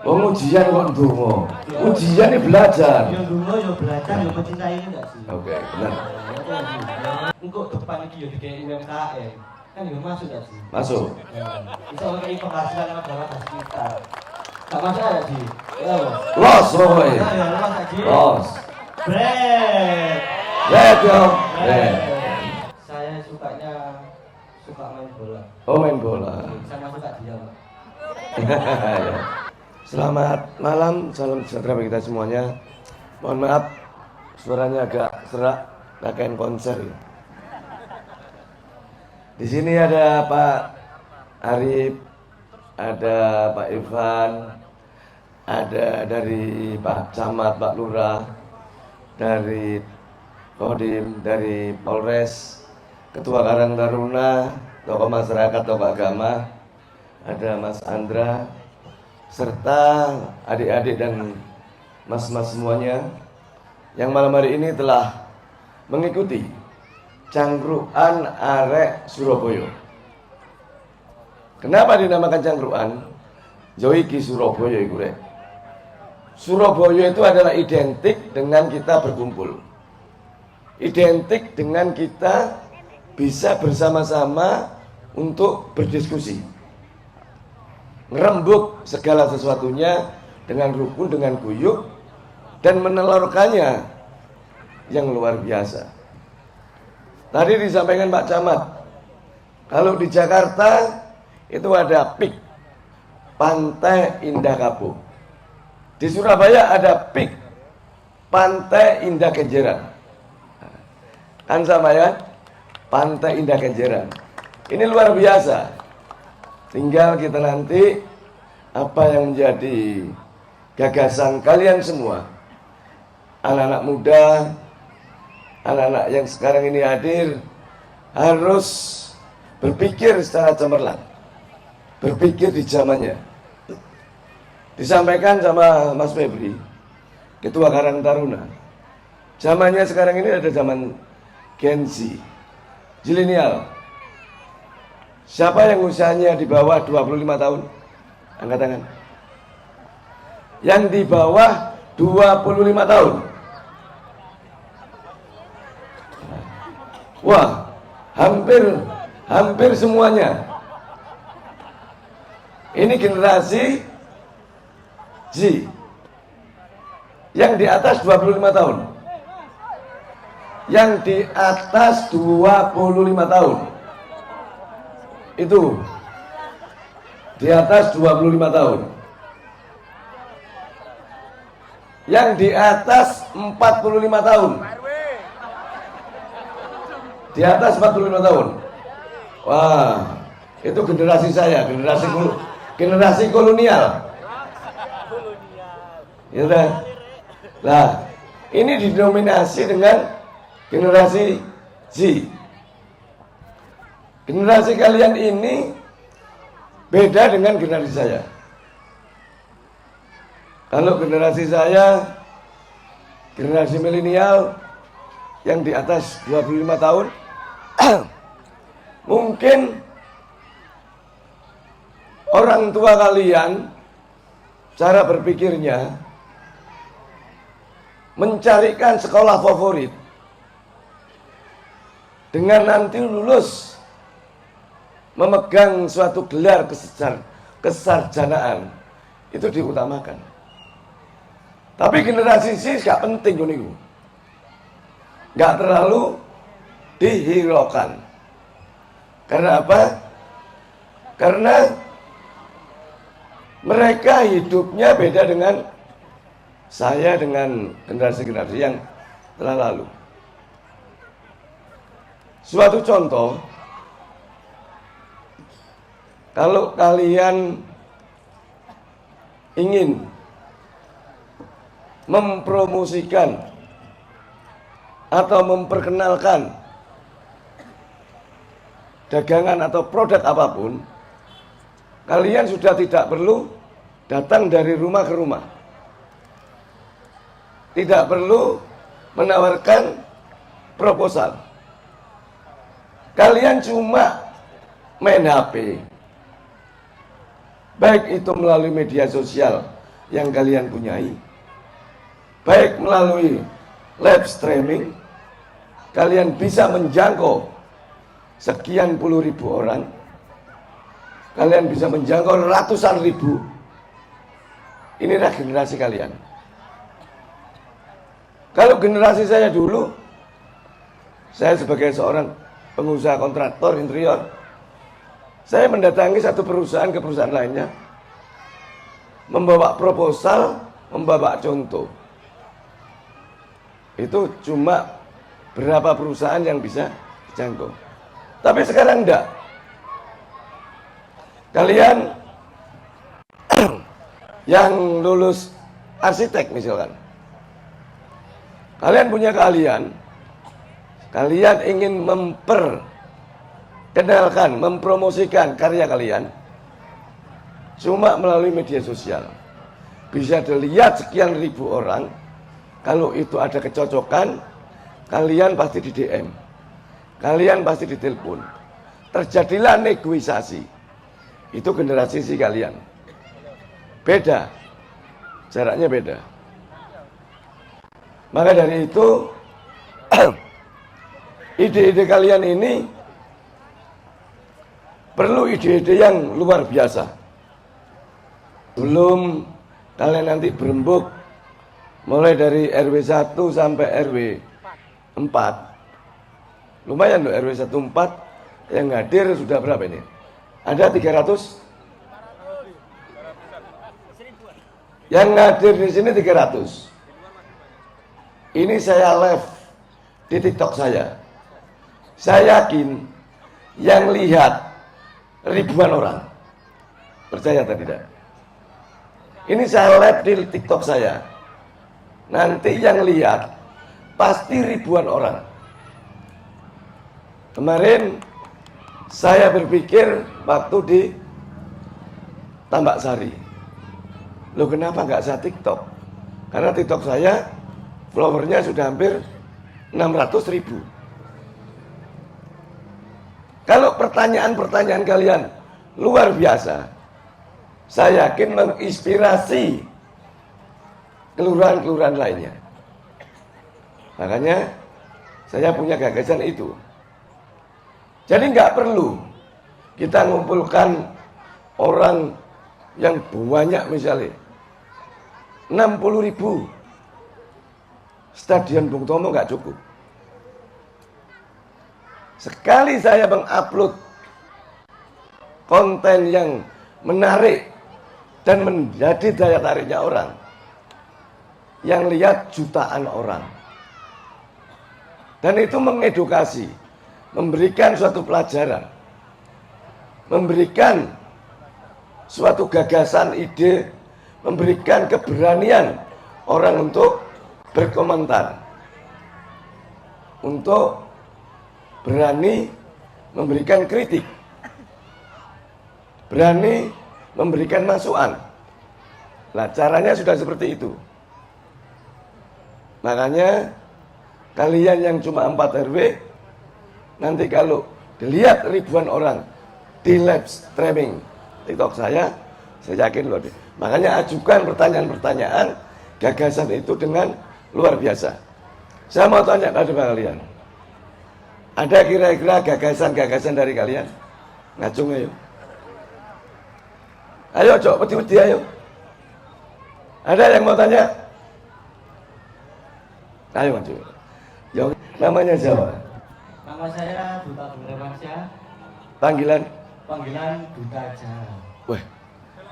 Oh, ujian kok ndonga. Ujian ini belajar. Ya ndonga ya belajar ya mencintai ini enggak sih? Oke, benar. Engkau depan iki ya dikei UMKM. Kan ya masuk enggak sih? Masuk. Bisa ngekei penghasilan negara sekitar. Enggak masalah ya, Ji? Ya. Los pokoknya. Ya, los Ji. Los. Break. Break yo. Break. Saya suka main bola. Oh, main bola. Sama suka dia, Pak. Selamat malam, salam sejahtera bagi kita semuanya. Mohon maaf, suaranya agak serak, rangkaian konser. Di sini ada Pak Arif, ada Pak Irfan, ada dari Pak Camat, Pak Lurah, dari Kodim, dari Polres, Ketua Karang Taruna, tokoh masyarakat, tokoh agama, ada Mas Andra, serta adik-adik dan mas-mas semuanya yang malam hari ini telah mengikuti Cangkruan Arek Surabaya. Kenapa dinamakan Cangkruan? Joiki Surabaya iku rek. Surabaya itu adalah identik dengan kita berkumpul. Identik dengan kita bisa bersama-sama untuk berdiskusi. Ngerembuk segala sesuatunya dengan rukun, dengan guyup, dan menelurkannya yang luar biasa. Tadi disampaikan Pak Camat, kalau di Jakarta itu ada PIK, Pantai Indah Kapuk. Di Surabaya ada PIK, Pantai Indah Kenjeran. Kan sama ya, Pantai Indah Kenjeran. Ini luar biasa. Tinggal kita nanti apa yang menjadi gagasan kalian semua, anak-anak muda, anak-anak yang sekarang ini hadir, harus berpikir secara cemerlang, berpikir di zamannya. Disampaikan sama Mas Febri, Ketua Karang Taruna, zamannya sekarang ini ada zaman Gen Z, Zilenial. Siapa yang usianya di bawah 25 tahun? Angkat tangan. Yang di bawah 25 tahun. Wah, hampir semuanya. Ini generasi Z. Yang di atas 25 tahun. Yang di atas 25 tahun. Itu di atas 25 tahun. Yang di atas 45 tahun. Di atas 45 tahun. Wah, itu generasi saya, generasi kolonial. Ya udah. Lah, ini didominasi dengan generasi Z. Generasi kalian ini beda dengan generasi saya. Kalau generasi saya, generasi milenial yang di atas 25 tahun, mungkin orang tua kalian cara berpikirnya mencarikan sekolah favorit dengan nanti lulus memegang suatu gelar kesarjanaan itu diutamakan. Tapi generasi sih gak penting ini, gak terlalu dihiraukan. Karena apa? Karena mereka hidupnya beda dengan saya, dengan generasi-generasi yang telah lalu. Suatu contoh, kalau kalian ingin mempromosikan atau memperkenalkan dagangan atau produk apapun, kalian sudah tidak perlu datang dari rumah ke rumah. Tidak perlu menawarkan proposal. Kalian cuma main HP. baik itu melalui media sosial yang kalian punyai, baik melalui live streaming, kalian bisa menjangkau sekian puluh ribu orang, kalian bisa menjangkau ratusan ribu. Inilah generasi kalian. Kalau generasi saya dulu, saya sebagai seorang pengusaha kontraktor interior, saya mendatangi satu perusahaan ke perusahaan lainnya, membawa proposal, membawa contoh. Itu cuma berapa perusahaan yang bisa dijangkau. Tapi sekarang enggak. Kalian yang lulus arsitek misalkan, kalian punya keahlian, kalian ingin memperkenalkan, mempromosikan karya kalian, cuma melalui media sosial. Bisa dilihat sekian ribu orang. Kalau itu ada kecocokan, kalian pasti di DM, kalian pasti ditelepon. Terjadilah negosiasi. Itu generasi si kalian. Beda, jaraknya beda. Maka dari itu, ide-ide kalian ini perlu ide-ide yang luar biasa. Belum kalian nanti berembuk, mulai dari RW 1 sampai RW 4. Lumayan loh, RW 14 yang hadir sudah berapa ini? Ada 300? Yang hadir di sini 300. Ini saya live di TikTok saya. Saya yakin yang lihat ribuan orang. Percaya atau tidak? Ini saya live di TikTok saya. Nanti yang lihat pasti ribuan orang. Kemarin saya berpikir waktu di Tambak Sari. Loh, kenapa nggak saya TikTok? Karena TikTok saya followernya sudah hampir 600.000. Kalau pertanyaan-pertanyaan kalian luar biasa, saya yakin menginspirasi kelurahan-kelurahan lainnya. Makanya saya punya gagasan itu. Jadi nggak perlu kita ngumpulkan orang yang banyak, misalnya 60.000. Stadion Bung Tomo nggak cukup. Sekali saya mengupload konten yang menarik dan menjadi daya tariknya orang, yang lihat jutaan orang, dan itu mengedukasi, memberikan suatu pelajaran, memberikan suatu gagasan, ide, memberikan keberanian orang untuk berkomentar, untuk berani memberikan kritik, berani memberikan masukan. Nah, caranya sudah seperti itu. Makanya kalian yang cuma 4 RW, nanti kalau dilihat ribuan orang di live streaming TikTok saya yakin loh. Makanya ajukan pertanyaan-pertanyaan, gagasan itu dengan luar biasa. Saya mau tanya pada kalian, ada kira-kira gagasan-gagasan dari kalian? Ngacung ayo. Ayo cok, peti-peti ayo. Ada yang mau tanya? Ayo maju. Yang namanya siapa? Nama saya Duta Bung. Panggilan? Panggilan Duta aja. Wah,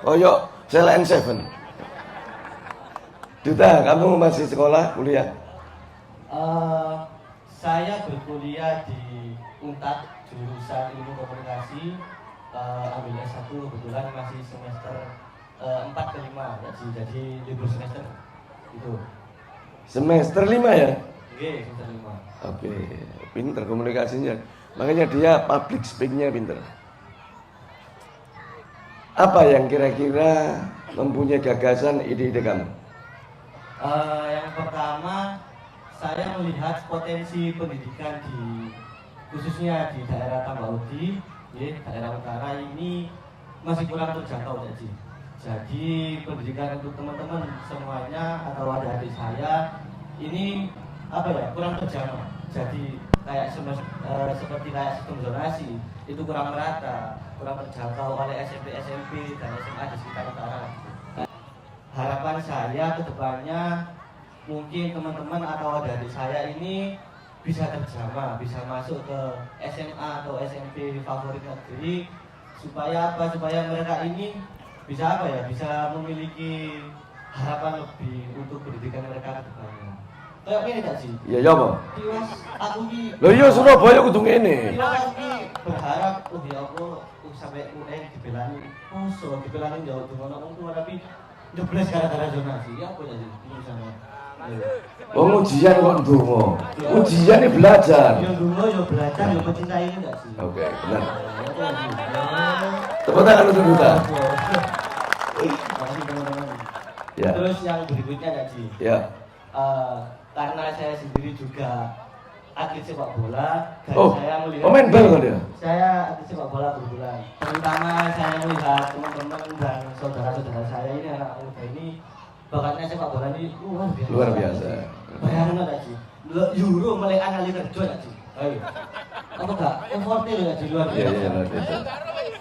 koyok Selain Seven. Duta, kamu masih sekolah, kuliah? Saya berkuliah di UNTAD jurusan Ilmu Komunikasi, ambil S1, kebetulan masih semester 4 ke 5, jadi libur semester itu. Semester 5 ya? Oke, semester 5. Oke, pinter komunikasinya. Makanya dia public speaking-nya pinter. Apa yang kira-kira mempunyai gagasan, ide-ide kamu? Yang pertama, saya melihat potensi pendidikan khususnya di daerah Tambak Udi, daerah utara ini masih kurang terjangkau Cak Ji. Jadi pendidikan untuk teman-teman semuanya atau adik-adik saya ini apa ya, kurang terjangkau. Jadi kayak seperti kayak sistem zonasi itu kurang merata, kurang terjangkau oleh SMP dan SMA di sekitar utara. Harapan saya ke depannya mungkin teman-teman atau adik-adik saya ini bisa terjamah, bisa masuk ke SMA atau SMP favorit negeri, supaya apa? Supaya mereka ini bisa apa ya? Bisa memiliki harapan lebih untuk pendidikan mereka ke depannya. Kayak gini Cak Ji. Iya ya apa? Tiwas aku ki. Lho iya Surabaya kudu ngene. Tiwas aku ki berharap ya Allah sampai UN dibelani. Poso dibelani jauh dengan orang tua tapi jebles gara-gara zonasi. Ya apa ya sih? Misalnya. Wong ujian kok ndonga. Ujian ini belajar. Ya dulu ya belajar ya mencintai ini enggak sih? Oke, benar. Ya, Tepuk tangan untuk kita. makasih teman-teman. Ya. Terus yang berikutnya Cak Ji. Ya. Karena saya sendiri juga atlet sepak bola dan Oh, saya melihat pemain bal kan dia? saya atlet sepak bola kebetulan. Terutama saya melihat teman-teman dan saudara-saudara saya ini anak muda ini bakatnya sepak bola ini Luar biasa. Bayangin Cak Ji. Euro melekan kali kerja Cak Ji. Ayo. Apa enggak? Effortnya Cak Ji luar Iya biasa. iya luar biasa.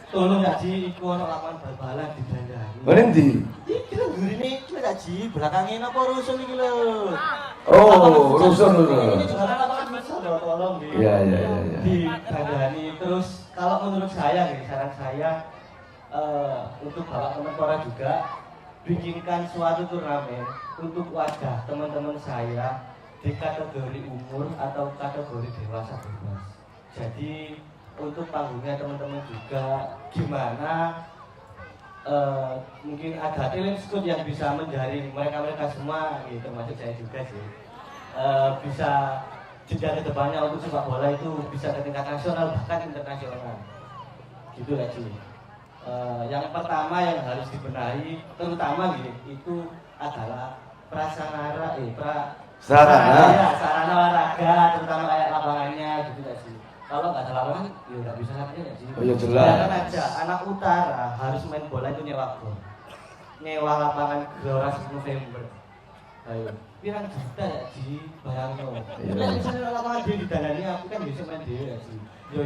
Tolong Cak Ji iku ono lapangan bal-balan di Bandari. Mana ndi? Iki lho gurine iki Cak Ji, belakangnya napa rusun iki lho. Oh, rusun Ini rusun. juga lapangan futsal lho, tolong di. Iya iya iya iya. Di Bandari. Terus kalau menurut saya nih, saran saya untuk Bapak Kemenpora juga bikinkan suatu turnamen untuk wadah teman-teman saya di kategori umur atau kategori dewasa bebas. Jadi untuk panggungnya teman-teman juga gimana mungkin ada talent scout yang bisa menjaring mereka-mereka semua gitu, termasuk saya juga sih, bisa jenjang ke depannya untuk sepak bola itu bisa ke tingkat nasional bahkan internasional gitu ya Ji. Yang pertama yang harus dibenahi terutama gitu, itu adalah sarana olahraga, terutama kayak lapangannya gitu ya sih. Kalau nggak ada lapangan, ya nggak bisa latihan ya sih. Oh ya jelas. Bayangkan aja, anak utara harus main bola itu nyewa gol, nyewa lapangan Gelora 10 November. Ayo, pirang juta ya sih, bayangin. Iya. Nah, misalnya lapangan dia didalani, aku kan bisa main dia ya sih. Yo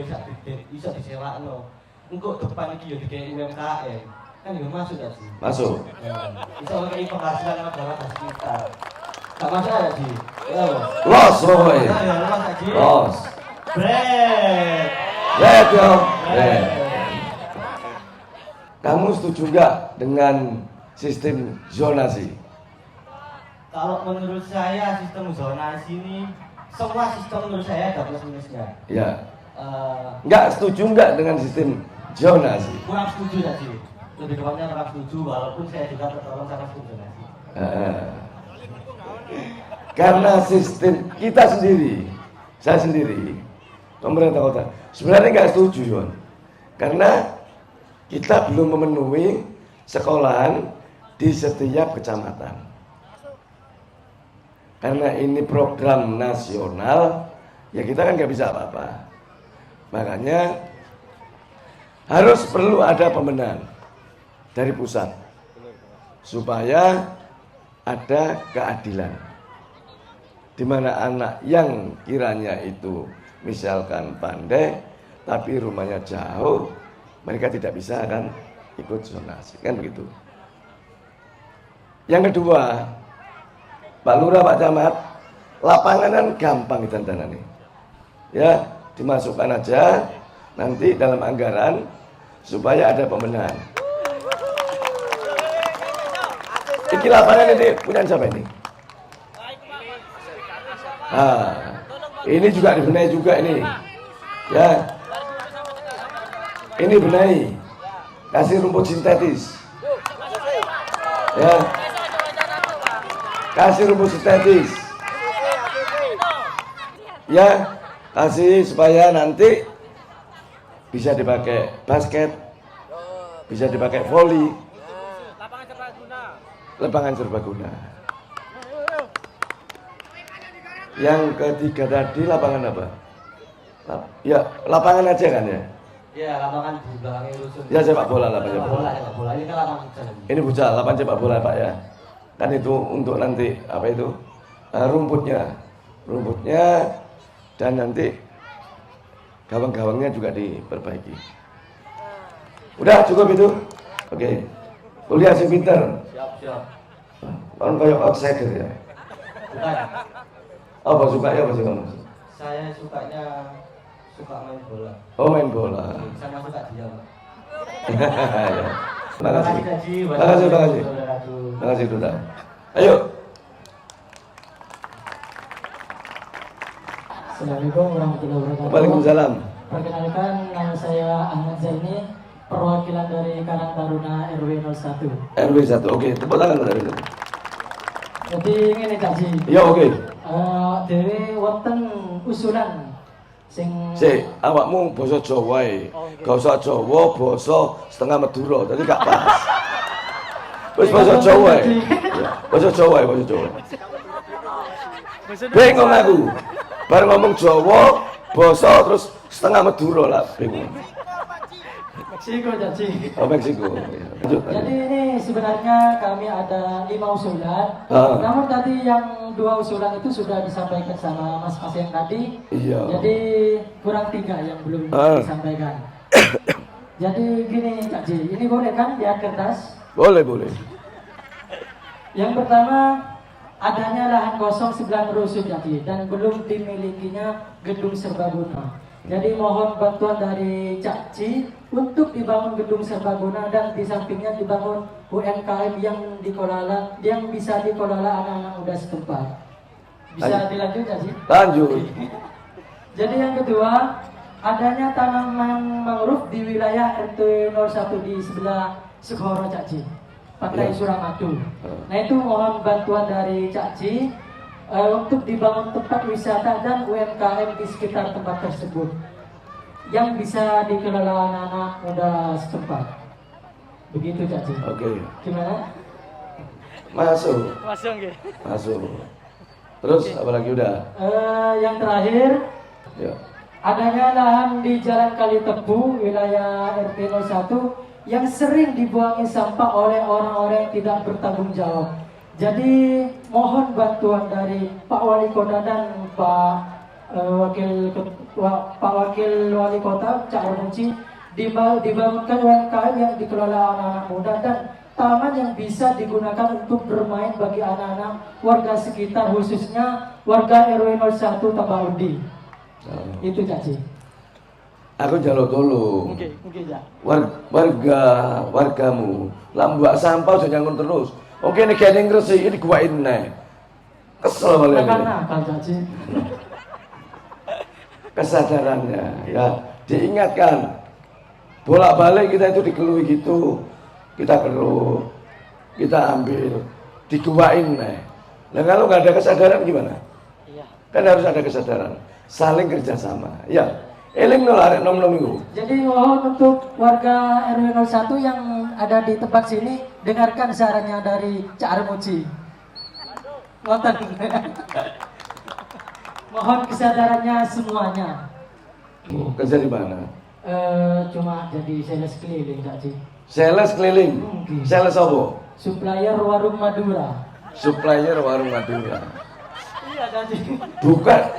bisa disewa no. Untuk depan iki yo dikei UMKM, kan yo masuk ya sih. Masuk. Bisa untuk penghasilan negara kita. Gak masalah ya sih. Ya. Los pokoknya. Ya, los aja. Los. Bread. Red yo. Red. Kamu setuju nggak dengan sistem zonasi? Kalau menurut saya sistem zonasi ini semua sistem menurut saya ada plus minusnya. Ya. Nggak setuju nggak dengan sistem zonasi? Kurang setuju ya sih. Lebih tepatnya kurang setuju walaupun saya juga tertolong sama sistem zonasi. Karena sistem kita sendiri, saya sendiri, pemerintah kota sebenarnya nggak setuju, Yon. Karena kita belum memenuhi sekolahan di setiap kecamatan. Karena ini program nasional, ya kita kan nggak bisa apa-apa. Makanya harus perlu ada pembenahan dari pusat supaya ada keadilan, di mana anak yang kiranya itu misalkan pandai tapi rumahnya jauh, mereka tidak bisa kan ikut zonasi, kan begitu. Yang kedua, Pak Lurah, Pak Camat, lapangan kan gampang ditandanani, ya dimasukkan aja nanti dalam anggaran supaya ada pembenahan. Ini lapangan ini punya siapa ini? Nah, ini juga dibenahi juga ini, ya. Ini benahi, kasih rumput sintetis, ya. Kasih rumput sintetis, ya. Kasih supaya nanti bisa dipakai basket, bisa dipakai voli, lapangan serbaguna. Yang ketiga tadi lapangan apa? Ya lapangan aja kan ya. Iya, lapangan di belakangnya rusun. Ya sepak bola, lapangan Sepak sepak bola. bola, sepak bola. Ini kan lapangan futsal. Ini futsal, lapangan sepak bola Pak ya. Kan itu untuk nanti apa itu rumputnya dan nanti gawang-gawangnya juga diperbaiki. Udah cukup itu. Oke. Kuliah sing pinter. Siap. Kan kayak outsider ya. Bukan. Apa suka ya apa sih kamu? Saya suka main bola. Oh main bola. Sama suka diam. Ya. Terima kasih. Gaji. Terima kasih. Terima kasih Duda. Ayo. Assalamualaikum warahmatullahi wabarakatuh. Waalaikumsalam. Perkenalkan, nama saya Ahmad Zaini, perwakilan dari Karang Taruna RW 01. RW 1. Oke, tepuk tangan dari itu. Jadi ini Kak Ji. Ya oke. Dewe wonten usulan sing Si, awakmu basa Jawa ae. Gak usah Jawa, basa setengah Madura. Tadi gak pas. Wis basa Jawa ae. Ya, basa Jawa ae, basa Jawa. Bingung aku. Bar ngomong Jawa, basa terus setengah Madura lah, bingung. Meksiko Kak Ji. Oh, Meksiko. Ya, lanjut. Jadi ini sebenarnya kami ada 5 usulan. Ah. Namun tadi yang 2 usulan itu sudah disampaikan sama Mas yang tadi. Iya. Jadi kurang 3 yang belum Ah. disampaikan. Jadi gini Kak Ji, ini boleh kan lihat kertas? Boleh, boleh. Yang pertama, adanya lahan kosong sebelah rusun Kak Ji, dan belum dimilikinya gedung serbaguna. Jadi mohon bantuan dari Cak Ci untuk dibangun gedung serbaguna dan di sampingnya dibangun UMKM yang bisa dikelola anak-anak muda setempat. Bisa dilanjut Cak Ci? Lanjut. Jadi yang kedua, adanya tanaman mangrove di wilayah RT 01 di sebelah Segoro Cak Ci, Pantai Iya. Suramadu. Nah itu mohon bantuan dari Cak Ci untuk dibangun tempat wisata dan UMKM di sekitar tempat tersebut yang bisa dikelola anak-anak muda setempat. Begitu Cak Ci. Oke. Gimana? Masuk. Masuk ya. Masuk. Terus apa lagi udah? Yang terakhir, Ya. adanya lahan di Jalan Kalitebu, wilayah RT 01 yang sering dibuangi sampah oleh orang-orang yang tidak bertanggung jawab. Jadi mohon bantuan dari Pak Wali Kota dan Pak Wakil Wali Kota Cak Armuji dibangunkan UMKM yang dikelola anak-anak muda dan taman yang bisa digunakan untuk bermain bagi anak-anak warga sekitar, khususnya warga RW 01 Tambaundi. Oh. Itu Cak Ci. Aku jaluk tolong. Mungkin ya. Wargamu lambak sampah aja nyangun terus. Oke nih kene ngresik ini kuwain neh. Kesel malah. Karena Cak Ci. Kesadarannya ya diingatkan. Bolak-balik kita itu dikeluhi gitu. Kita keluh, kita ambil, dikuain neh. Nah kalau nggak ada kesadaran gimana? Iya. Kan harus ada kesadaran, saling kerjasama. Ya, eling nolak nom-nom itu. Jadi mohon untuk warga RW 01 yang ada di tempat sini dengarkan sarannya dari Cak Armuji. Ngoten. Mohon kesadarannya semuanya. Kerja di mana? Cuma jadi sales keliling Cak Ci. Sales keliling. Mungkin. Sales apa? Supplier warung Madura. Supplier warung Madura. Iya Cak Ci. Buka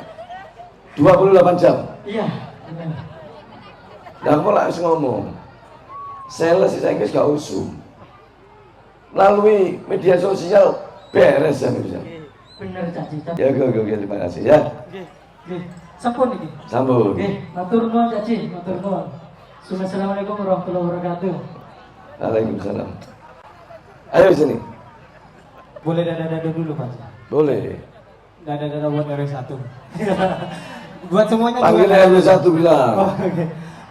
28 jam. Iya. Benar. Nah, aku langsung ngomong. Sales saya kira gak usum. Melalui media sosial beres ya bisa. Bener Cak Ci. Ya, oke, terima kasih ya. Oke. Sampun iki. Sambung. Oke, matur nuwun Cak Ci, matur nuwun. Assalamualaikum warahmatullahi wabarakatuh. Waalaikumsalam. Ayo sini. Boleh dada-dada dulu Pak? Boleh. Dada-dada buat RW 1. Buat semuanya Panggil juga. RW 1 bilang. Oh, oke.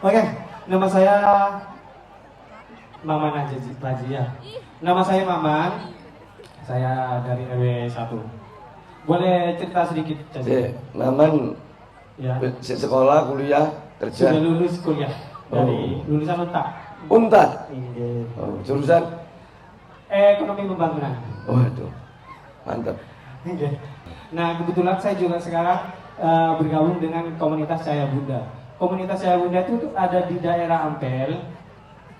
Oke, nama saya Maman aja Pak Haji, ya. Nama saya Maman. Saya dari RW 1. Boleh cerita sedikit Si, Caci? Maman Ya. si sekolah, kuliah, kerja. Sudah lulus kuliah dari lulusan Unta. Unta. Iya. Oh, jurusan? Ekonomi pembangunan. Waduh. Mantap. Oke. Nah kebetulan saya juga sekarang bergabung dengan komunitas Cahaya Bunda. komunitas Saya Bunda itu ada di daerah Ampel.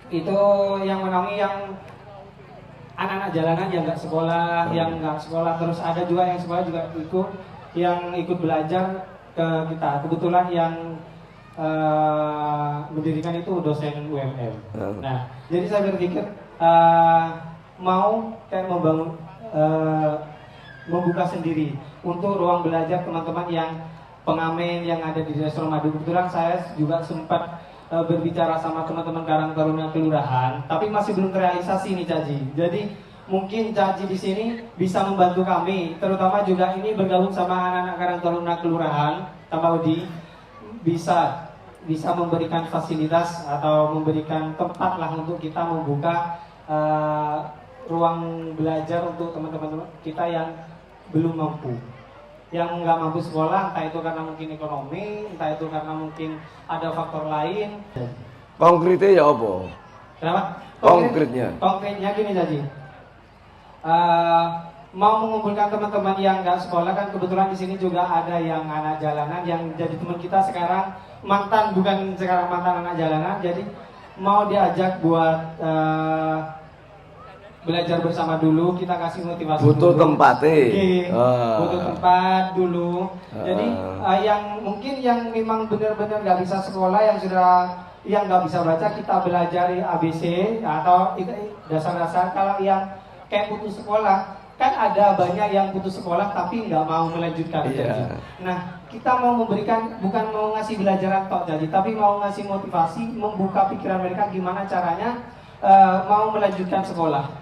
Itu yang menaungi yang anak-anak jalanan yang nggak sekolah, yang nggak sekolah, terus ada juga yang sekolah juga ikut, yang ikut belajar ke kita. Kebetulan yang mendirikan itu dosen UMM. Nah, jadi saya berpikir mau kayak membangun, membuka sendiri untuk ruang belajar teman-teman yang pengamen yang ada di Desa Madu. Kebetulan saya juga sempat berbicara sama teman-teman Karang Taruna Kelurahan, tapi masih belum terrealisasi nih Caji. Jadi mungkin Caji di sini bisa membantu kami, terutama juga ini bergabung sama anak-anak Karang Taruna Kelurahan Tambaudi, bisa memberikan fasilitas atau memberikan tempat lah untuk kita membuka ruang belajar untuk teman-teman kita yang belum mampu, yang nggak mampu sekolah, entah itu karena mungkin ekonomi, entah itu karena mungkin ada faktor lain. Konkretnya ya apa? Kenapa? Konkretnya gini Jadi, mau mengumpulkan teman-teman yang nggak sekolah, kan kebetulan di sini juga ada yang anak jalanan yang jadi teman kita sekarang, bukan sekarang mantan anak jalanan, jadi mau diajak buat belajar bersama dulu, kita kasih motivasi butuh dulu. tempatnya. Butuh tempat dulu. Jadi yang mungkin yang memang benar-benar nggak bisa sekolah, yang nggak bisa baca, kita belajari ABC atau dasar-dasar. Kalau yang kayak putus sekolah, kan ada banyak yang putus sekolah tapi nggak mau melanjutkan. Nah, kita mau memberikan, bukan mau ngasih belajaran tok jadi, tapi mau ngasih motivasi, membuka pikiran mereka gimana caranya mau melanjutkan sekolah.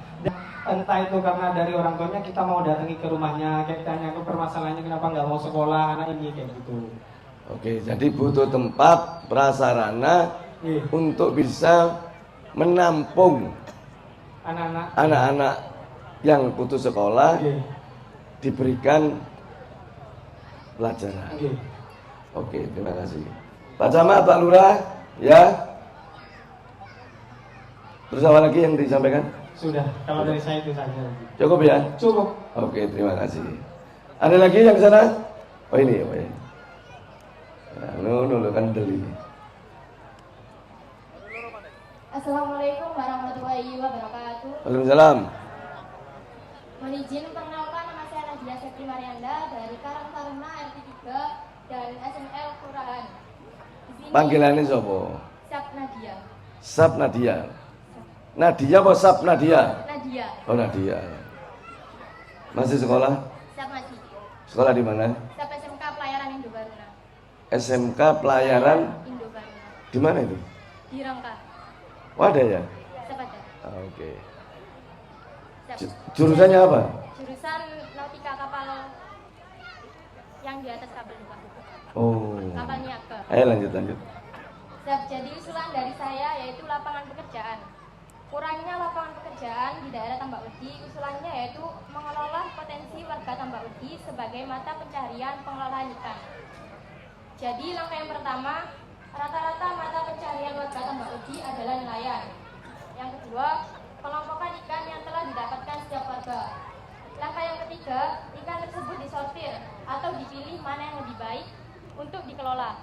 Entah itu karena dari orang tuanya, kita mau datangi ke rumahnya, kayak tanya ke permasalahannya kenapa nggak mau sekolah anak ini, kayak gitu. Oke, jadi butuh tempat prasarana untuk bisa menampung anak-anak yang putus sekolah, diberikan pelajaran. Oke, terima kasih Pak Camat, Pak Lurah, ya. Terus apa lagi yang disampaikan? Sudah, kalau dari saya itu saja. Cukup ya? Cukup. Oke, terima kasih. Ada lagi yang sana? Oh ini, oh ini. Kan deli. Assalamualaikum warahmatullahi wabarakatuh. Waalaikumsalam. Mohon izin perkenalkan, nama saya Nadia Septi Marianda dari Karang Taruna RT 3 dan SML Kelurahan. Panggilannya siapa? Sap Nadia. Sap Nadia. Nadia apa Sap Nadia? Nadia. Oh Nadia. Masih sekolah? Sap masih. Sekolah di mana? Sap SMK Pelayaran Indobaruna. SMK Pelayaran Indobaruna. di mana itu? Di Rangka. Oh ada ya? Sap ada. Oke. Sap. Jurusannya apa? Jurusan Nautika Kapal yang di atas kabel lupa. Oh. Kapal niaga. Ayo lanjut. Sap, jadi usulan dari saya yaitu lapangan pekerjaan. Kurangnya lapangan pekerjaan di daerah Tambak Wedi, usulannya yaitu mengelola potensi warga Tambak Wedi sebagai mata pencarian pengelolaan ikan. Jadi langkah yang pertama, rata-rata mata pencarian warga Tambak Wedi adalah nelayan. Yang kedua, kelompokan ikan yang telah didapatkan setiap warga. Langkah yang ketiga, ikan tersebut disortir atau dipilih mana yang lebih baik untuk dikelola.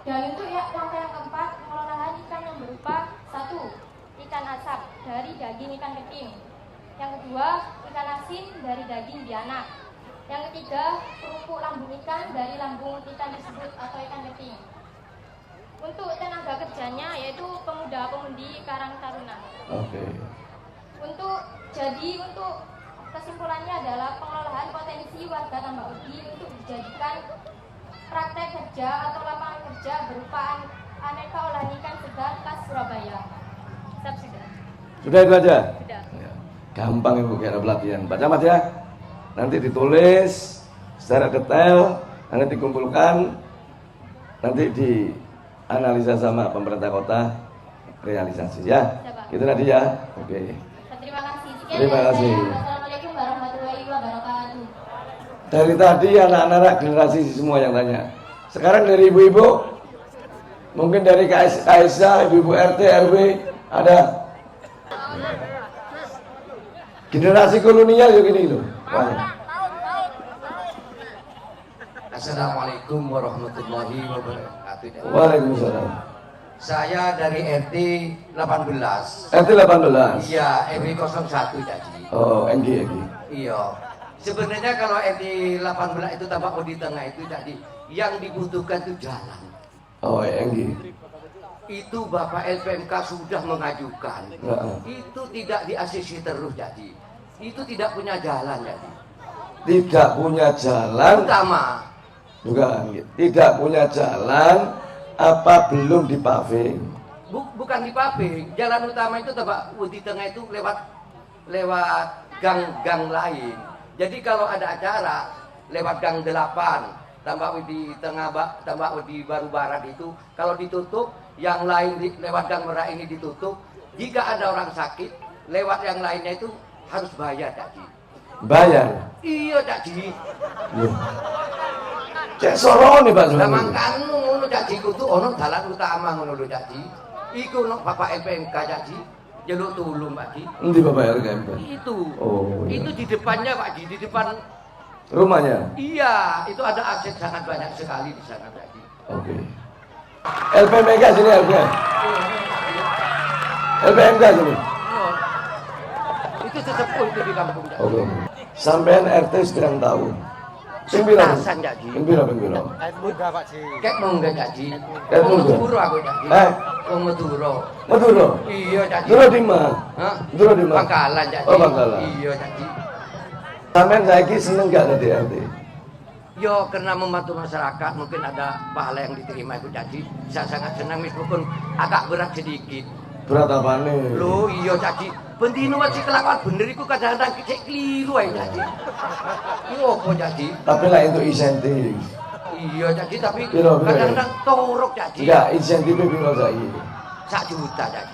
Dan untuk langkah yang keempat, pengelolaan ikan yang berupa 1. Ikan asap dari daging ikan keting. Yang kedua, ikan asin dari daging bianak. Yang ketiga, kerupuk lambung ikan dari lambung ikan tersebut atau ikan keting. Untuk tenaga kerjanya yaitu pemuda-pemudi Karang Taruna. Oke. Untuk kesimpulannya adalah pengelolaan potensi warga Tambak Wedi untuk dijadikan praktek kerja atau lapangan kerja berupa aneka olahan ikan segar khas Surabaya. Sudah itu aja? Sudah. Ya. Gampang Ibu kira pelatihan. Pak Camat ya. Nanti ditulis secara detail, nanti dikumpulkan, nanti dianalisa sama pemerintah kota, realisasi ya. Gitu tadi ya. Oke. Terima kasih. Terima kasih. Assalamualaikum warahmatullahi wabarakatuh. Dari tadi anak-anak generasi semua yang tanya. Sekarang dari ibu-ibu, mungkin dari KSA, ibu-ibu RT, RW, ada generasi kolonial juga gini loh. Assalamualaikum warahmatullahi wabarakatuh. wabarakatuh. Waalaikumsalam. Saya dari RT 18. RT 18. Iya, RW 01 jadi. Oh, Enggi. Iya. Sebenarnya kalau RT 18 itu tambah di tengah itu jadi yang dibutuhkan itu jalan. Oh, Enggi. Itu Bapak LPMK sudah mengajukan. Itu tidak di-ACC terus jadi. Itu tidak punya jalan jadi. Tidak punya jalan. Utama. Bukan. Tidak punya jalan. Apa belum dipaving? Bukan di paving. Jalan utama itu tambah di tengah itu lewat gang-gang lain. Jadi kalau ada acara lewat gang 8, tambah di tengah, tambah di baru barat itu, kalau ditutup, yang lain lewat gang merah ini ditutup. Jika ada orang sakit, lewat yang lainnya itu harus bayar, Cak. Bayar? Iya, Cak. Cek soro nih Pak. Lah mangkane ngono Cak kudu ono dalan utama ngono lho Cak. Iku ono Bapak LPMK Cak. Jaluk tulung Pak. Endi Bapak LPMK? Itu. Oh. Iya. Itu di depannya Pak di depan rumahnya. Iya, itu ada akses sangat banyak sekali di sana Cak. Oke. LPMK sini LPMK. LPMK sini. Itu sesepuh itu di kampung Cak. Oke. Sampean RT sekarang tahu. Pembiro. Pembiro. Kek munggah Cak. Kek munggah. Meduro aku Cak. Wong Meduro. Meduro. Iya Cak. Meduro di mana? Hah? Meduro di mana? Bangkalan Cak. Oh, Bangkalan. Iya Cak. Sampean saiki seneng gak dadi RT? Yo karena membantu masyarakat mungkin ada pahala yang diterima itu Cak. Saya sangat senang meskipun agak berat sedikit. Berat apane? Loh iya Cak. Bendino masih kelakuan bener iku kadang-kadang cek keliru ae Cak. Iya apa Cak? Tapi lah itu insentif. Iya Cak, tapi Piro, kadang-kadang torok Cak. Enggak, insentifnya piro saiki? 1 juta Cak.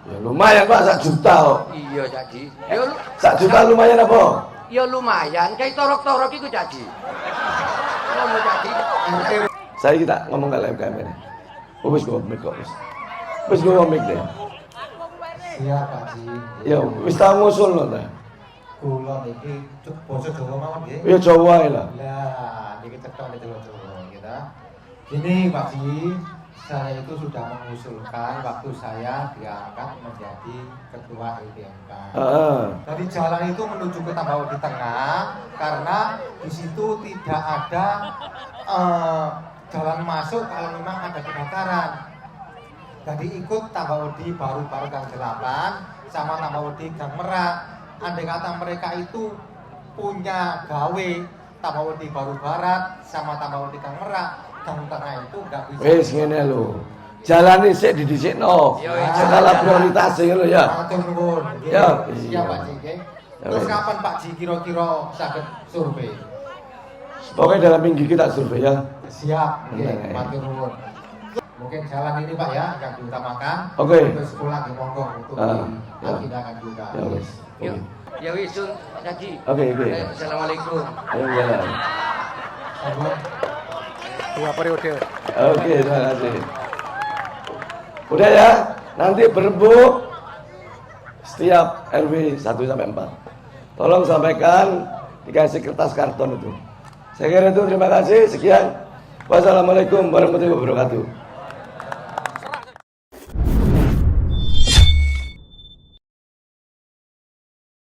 Ya lumayan Pak, 1 juta kok. Iya Cak. Ya 1 juta lumayan apa? Ya lumayan, kayak torok-torok iku Cak. Ngono Cak. Saya kita ngomong ke LMKM ini. Wis go mic kok wis. Wis go mic deh. Iya Pak Ji. Ya wis tau ngusul lho ta. Kula niki basa Jawa mawon nggih. Ya Jawa ae lah. Lah niki cetok nek Jawa kita. Ini Pak Ji, saya itu sudah mengusulkan waktu saya diangkat menjadi ketua LPMK. Dari jalan itu menuju ke Tambahudi Tengah karena di situ tidak ada jalan masuk kalau memang ada kebakaran. Jadi ikut Tambahudi baru gang 8 sama Tambahudi gang Merah. Andai kata mereka itu punya gawe Tambahudi baru barat sama Tambahudi gang Merah, gang tengah itu nggak bisa. Wis ngene lho. Jalan sik didhisikno. Skala prioritas ngono ya. Matur nuwun. Ya, Siap Pak Ji nggih. Terus kapan Pak Ji kira-kira saged survei? Pokoknya dalam minggu kita survei ya. Siap, nggih. Matur nuwun. Mungkin jalan ini Pak ya yang diutamakan. Oke. Terus pulang di monggo untuk diagendakan juga. Ya wis. Yuk, ya wis Sun Cak. Oke. Assalamualaikum. Ya. Dua periode. Oke, terima kasih. Udah ya, nanti berembuk setiap RW 1 sampai 4. Tolong sampaikan dikasih kertas karton itu. Saya kira itu terima kasih. Sekian. Wassalamualaikum warahmatullahi wabarakatuh.